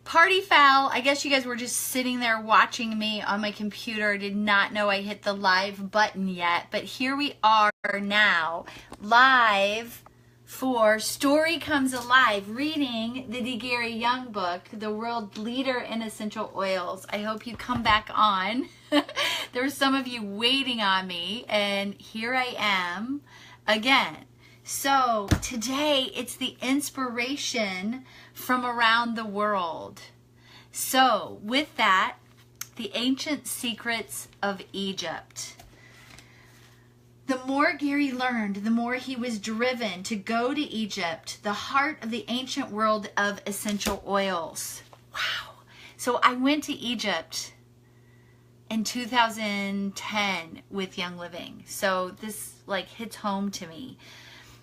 Party foul. I guess you guys were just sitting there watching me on my computer. I did not know I hit the live button yet, but here we are now, live for Story Comes Alive, reading the D. Gary Young book, The World Leader in Essential Oils. I hope you come back on. There were some of you waiting on me, and here I am again. So today it's the inspiration from around the world. So with that, the ancient secrets of Egypt. The more Gary learned, the more he was driven to go to Egypt, the heart of the ancient world of essential oils. Wow. So I went to Egypt in 2010 with Young Living. So this like hits home to me.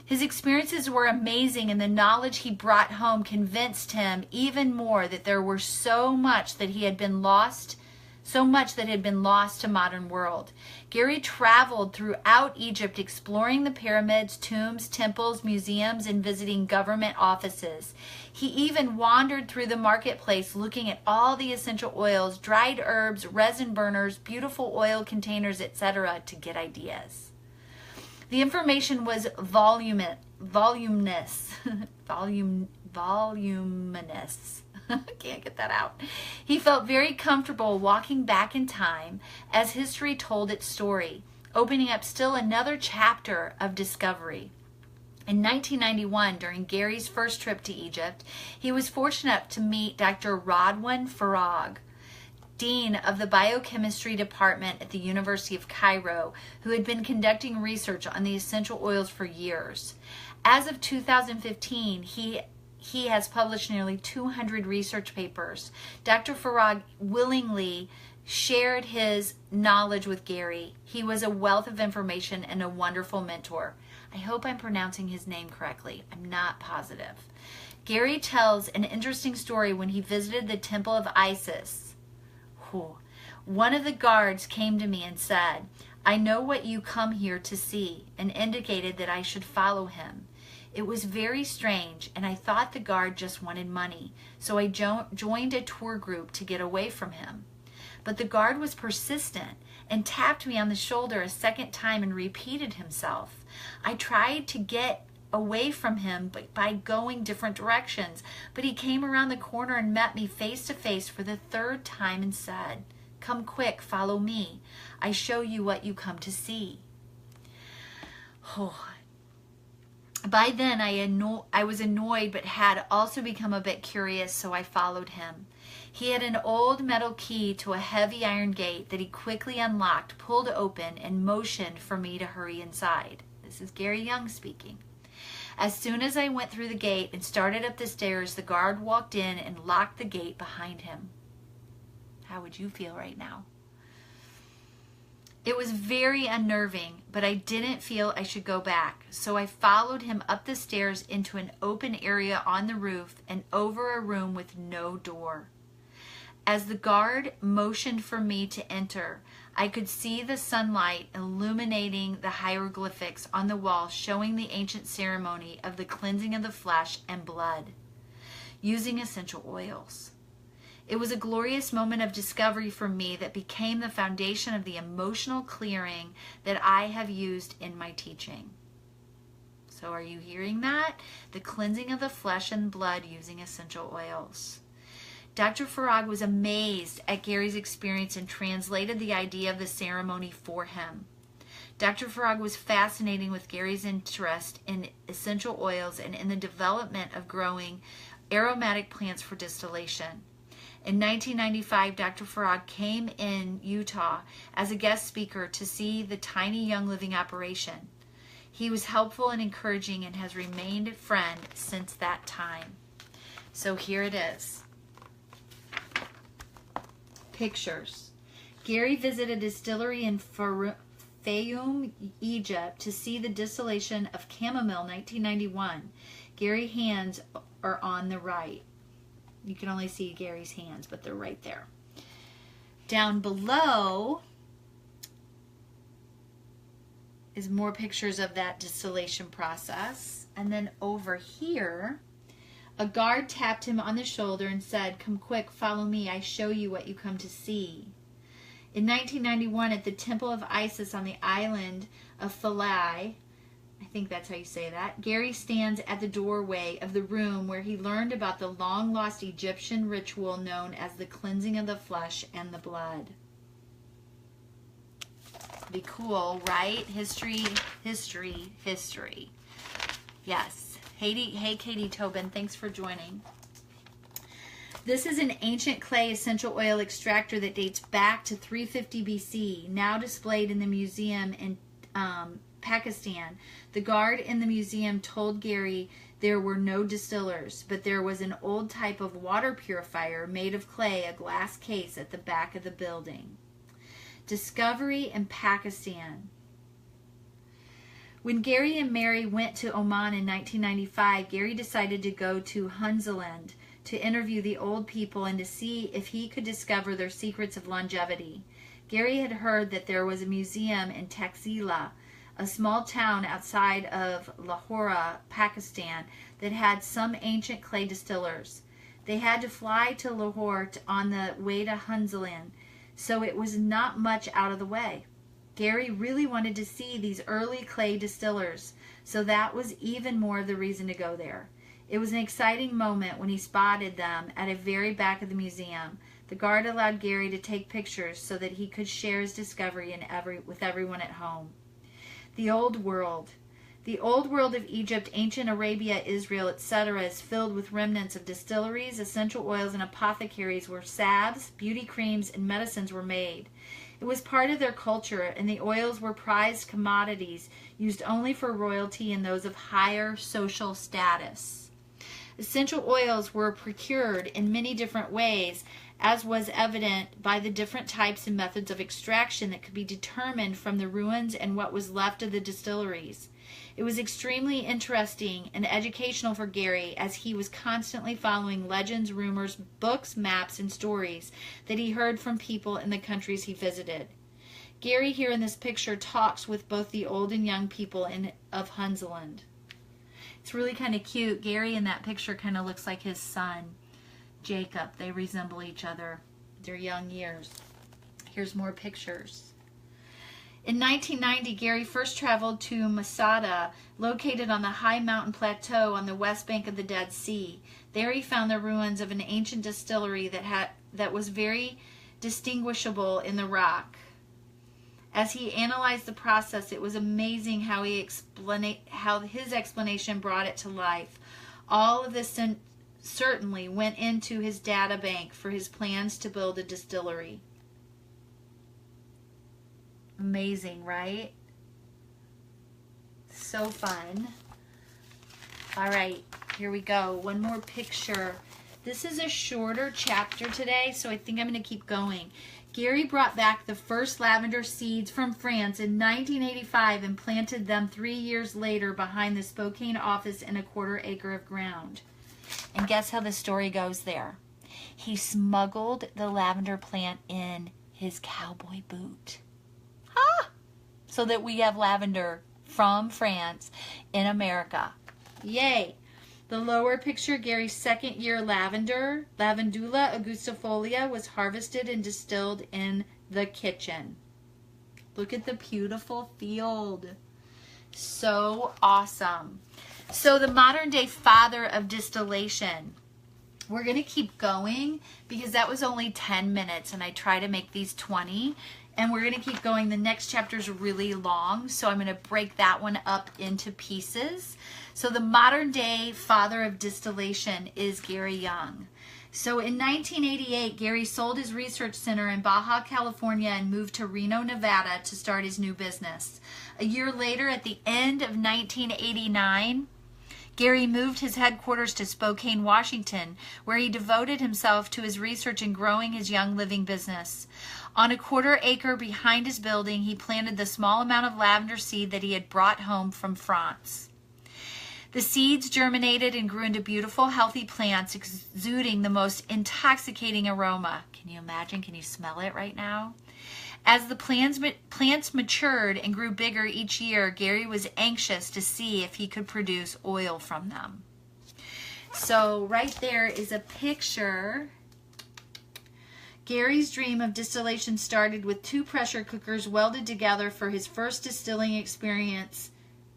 His experiences were amazing, and the knowledge he brought home convinced him even more that there were so much that had been lost to modern world. Gary traveled throughout Egypt, exploring the pyramids, tombs, temples, museums, and visiting government offices. He even wandered through the marketplace looking at all the essential oils, dried herbs, resin burners, beautiful oil containers, etc. to get ideas. The information was voluminous. Can't get that out. He felt very comfortable walking back in time as history told its story, opening up still another chapter of discovery. In 1991, during Gary's first trip to Egypt, he was fortunate to meet Dr. Radwan Farag, Dean of the Biochemistry Department at the University of Cairo, who had been conducting research on the essential oils for years. As of 2015, he has published nearly 200 research papers. Dr. Farag willingly shared his knowledge with Gary. He was a wealth of information and a wonderful mentor. I hope I'm pronouncing his name correctly. I'm not positive. Gary tells an interesting story when he visited the Temple of Isis. One of the guards came to me and said, "I know what you come here to see," and indicated that I should follow him. It was very strange, and I thought the guard just wanted money, so I joined a tour group to get away from him. But the guard was persistent and tapped me on the shoulder a second time and repeated himself. I tried to get away from him by going different directions, but he came around the corner and met me face to face for the third time and said, "Come quick, follow me. I show you what you come to see." By then I was annoyed but had also become a bit curious, so I followed him. He had an old metal key to a heavy iron gate that he quickly unlocked, pulled open, and motioned for me to hurry inside. This is Gary Young speaking. As soon as I went through the gate and started up the stairs, the guard walked in and locked the gate behind him. How would you feel right now? It was very unnerving, but I didn't feel I should go back, so I followed him up the stairs into an open area on the roof and over a room with no door. As the guard motioned for me to enter, I could see the sunlight illuminating the hieroglyphics on the wall, showing the ancient ceremony of the cleansing of the flesh and blood using essential oils. It was a glorious moment of discovery for me that became the foundation of the emotional clearing that I have used in my teaching. So are you hearing that? The cleansing of the flesh and blood using essential oils. Dr. Farag was amazed at Gary's experience and translated the idea of the ceremony for him. Dr. Farag was fascinated with Gary's interest in essential oils and in the development of growing aromatic plants for distillation. In 1995, Dr. Farag came in Utah as a guest speaker to see the tiny Young Living operation. He was helpful and encouraging and has remained a friend since that time. So here it is. Pictures. Gary visited a distillery in Fayoum, Egypt to see the distillation of chamomile 1991. Gary's hands are on the right. You can only see Gary's hands, but they're right there. Down below is more pictures of that distillation process. And then over here, A guard tapped him on the shoulder and said, "Come quick, follow me, I show you what you come to see." In 1991, at the Temple of Isis on the island of Philae, I think that's how you say that, Gary stands at the doorway of the room where he learned about the long-lost Egyptian ritual known as the cleansing of the flesh and the blood. Be cool, right? History, history, history. Yes. Hey, Katie Tobin, thanks for joining. This is an ancient clay essential oil extractor that dates back to 350 BC, now displayed in the museum in Pakistan. The guard in the museum told Gary there were no distillers, but there was an old type of water purifier made of clay, a glass case at the back of the building. Discovery in Pakistan. When Gary and Mary went to Oman in 1995, Gary decided to go to Hunzaland to interview the old people and to see if he could discover their secrets of longevity. Gary had heard that there was a museum in Taxila, a small town outside of Lahore, Pakistan, that had some ancient clay distillers. They had to fly to Lahore on the way to Hunzaland, so it was not much out of the way. Gary really wanted to see these early clay distillers, so that was even more of the reason to go there. It was an exciting moment when he spotted them at the very back of the museum. The guard allowed Gary to take pictures so that he could share his discovery with everyone at home. The Old World. The Old World of Egypt, ancient Arabia, Israel, etc. is filled with remnants of distilleries, essential oils, and apothecaries where salves, beauty creams, and medicines were made. It was part of their culture, and the oils were prized commodities used only for royalty and those of higher social status. Essential oils were procured in many different ways, as was evident by the different types and methods of extraction that could be determined from the ruins and what was left of the distilleries. It was extremely interesting and educational for Gary, as he was constantly following legends, rumors, books, maps, and stories that he heard from people in the countries he visited. Gary here in this picture talks with both the old and young people of Hunzaland. It's really kind of cute. Gary in that picture kind of looks like his son, Jacob. They resemble each other, their young years. Here's more pictures. In 1990, Gary first traveled to Masada, located on the high mountain plateau on the west bank of the Dead Sea. There he found the ruins of an ancient distillery that was very distinguishable in the rock. As he analyzed the process, it was amazing how his explanation brought it to life. All of this certainly went into his data bank for his plans to build a distillery. Amazing, right? So fun. All right, here we go. One more picture. This is a shorter chapter today, so I think I'm going to keep going. Gary brought back the first lavender seeds from France in 1985 and planted them 3 years later behind the Spokane office in a 1/4 acre of ground. And guess how the story goes there? He smuggled the lavender plant in his cowboy boot. So that we have lavender from France in America. Yay! The lower picture, Gary's second year lavender, Lavandula augustifolia, was harvested and distilled in the kitchen. Look at the beautiful field. So awesome. So the modern day father of distillation. We're going to keep going because that was only 10 minutes and I try to make these 20. And we're going to keep going. The next chapter is really long, so I'm going to break that one up into pieces. So the modern day father of distillation is Gary Young. So in 1988, Gary sold his research center in Baja California and moved to Reno, Nevada to start his new business. A year later, at the end of 1989, Gary moved his headquarters to Spokane, Washington, where he devoted himself to his research and growing his Young Living business. On a 1/4 acre behind his building, he planted the small amount of lavender seed that he had brought home from France. The seeds germinated and grew into beautiful, healthy plants, exuding the most intoxicating aroma. Can you imagine? Can you smell it right now? As the plants matured and grew bigger each year, Gary was anxious to see if he could produce oil from them. So right there is a picture. Gary's dream of distillation started with 2 pressure cookers welded together for his first distilling experiment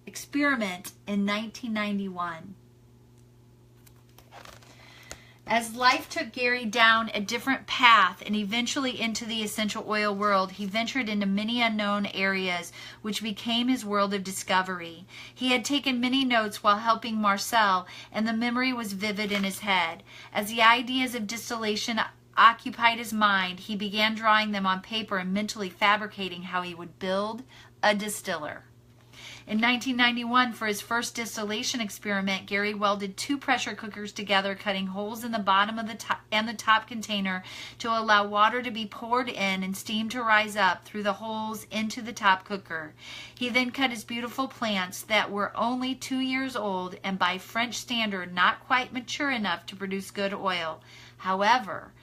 in 1991. As life took Gary down a different path and eventually into the essential oil world, he ventured into many unknown areas, which became his world of discovery. He had taken many notes while helping Marcel, and the memory was vivid in his head. As the ideas of distillation occupied his mind, he began drawing them on paper and mentally fabricating how he would build a distiller. In 1991, for his first distillation experiment, Gary welded 2 pressure cookers together, cutting holes in the bottom of the top and the top container to allow water to be poured in and steam to rise up through the holes into the top cooker. He then cut his beautiful plants that were only 2 years old and by French standard not quite mature enough to produce good oil. However,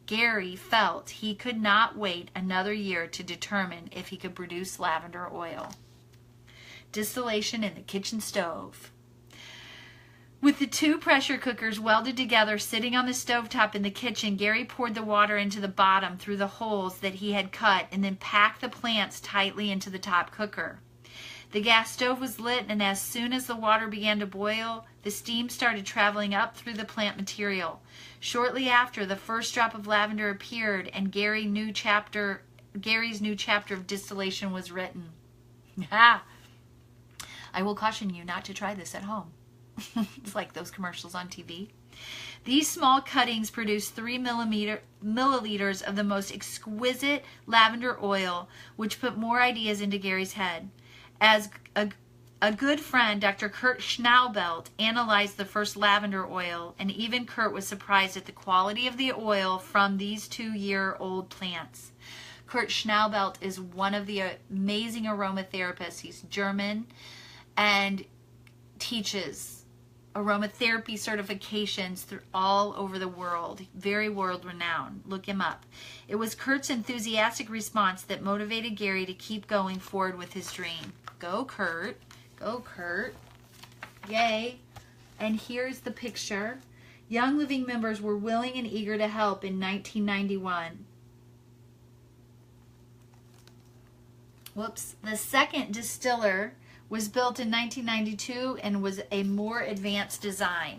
Gary felt he could not wait another year to determine if he could produce lavender oil. Distillation in the kitchen stove. With the 2 pressure cookers welded together sitting on the stovetop in the kitchen, Gary poured the water into the bottom through the holes that he had cut and then packed the plants tightly into the top cooker. The gas stove was lit, and as soon as the water began to boil, the steam started traveling up through the plant material. Shortly after, the first drop of lavender appeared, and Gary's new chapter of distillation was written. I will caution you not to try this at home. It's like those commercials on TV. These small cuttings produced 3 milliliters of the most exquisite lavender oil, which put more ideas into Gary's head. As a good friend, Dr. Kurt Schnaubelt, analyzed the first lavender oil, and even Kurt was surprised at the quality of the oil from these 2-year-old plants. Kurt Schnaubelt is one of the amazing aromatherapists. He's German and teaches aromatherapy certifications all over the world. Very world renowned. Look him up. It was Kurt's enthusiastic response that motivated Gary to keep going forward with his dream. Go Kurt. Go Kurt. Yay. And here's the picture. Young Living members were willing and eager to help in 1991. Whoops. The second distiller was built in 1992 and was a more advanced design.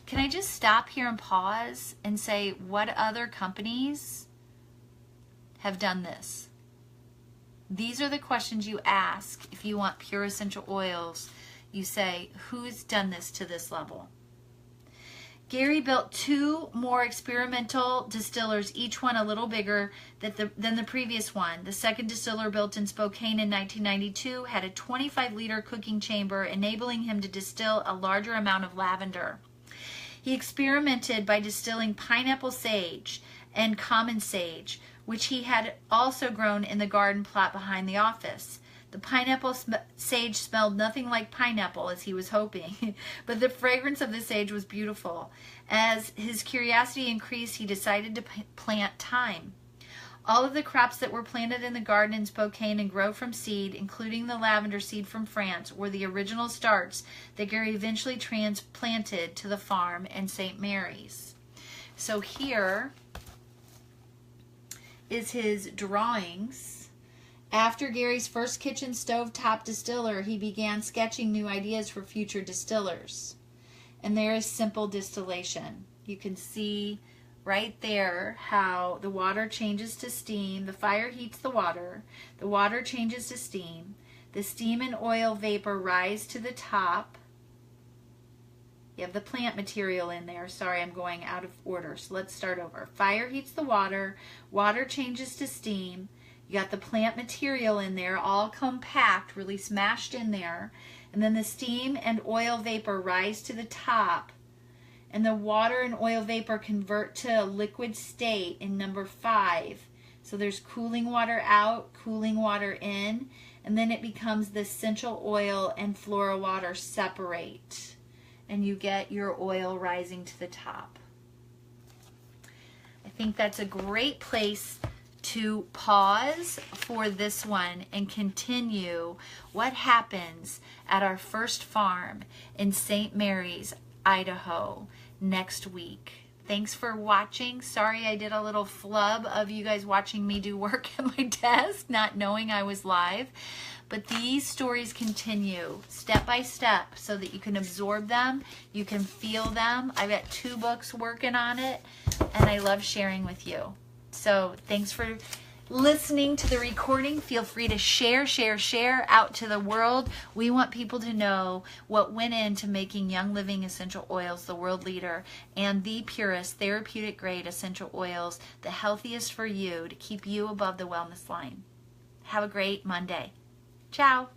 Can I just stop here and pause and say, what other companies have done this? These are the questions you ask if you want pure essential oils. You say, who's done this to this level? Gary built 2 more experimental distillers, each one a little bigger than the previous one. The second distiller, built in Spokane in 1992, had a 25-liter cooking chamber, enabling him to distill a larger amount of lavender. He experimented by distilling pineapple sage and common sage, which he had also grown in the garden plot behind the office. The pineapple sage smelled nothing like pineapple, as he was hoping, but the fragrance of the sage was beautiful. As his curiosity increased, he decided to plant thyme. All of the crops that were planted in the garden in Spokane and grow from seed, including the lavender seed from France, were the original starts that Gary eventually transplanted to the farm in St. Mary's. So here is his drawings. After Gary's first kitchen stove-top distiller, he began sketching new ideas for future distillers. And there is simple distillation. You can see right there how the water changes to steam. The fire heats the water changes to steam. The steam and oil vapor rise to the top. You have the plant material in there. Sorry, I'm going out of order. So let's start over. Fire heats the water changes to steam. You got the plant material in there, all compact, really smashed in there. And then the steam and oil vapor rise to the top. And the water and oil vapor convert to a liquid state in number 5. So there's cooling water out, cooling water in. And then it becomes the essential oil and floral water separate. And you get your oil rising to the top. I think that's a great place to pause for this one and continue what happens at our first farm in St. Mary's. Idaho next week. Thanks for watching. Sorry I did a little flub of you guys watching me do work at my desk, not knowing I was live. But these stories continue step by step so that you can absorb them, you can feel them. I've got 2 books working on it, and I love sharing with you. So thanks for listening to the recording. Feel free to share out to the world. We want people to know what went into making Young Living Essential Oils the world leader and the purest therapeutic grade essential oils, the healthiest for you to keep you above the wellness line. Have a great Monday. Ciao.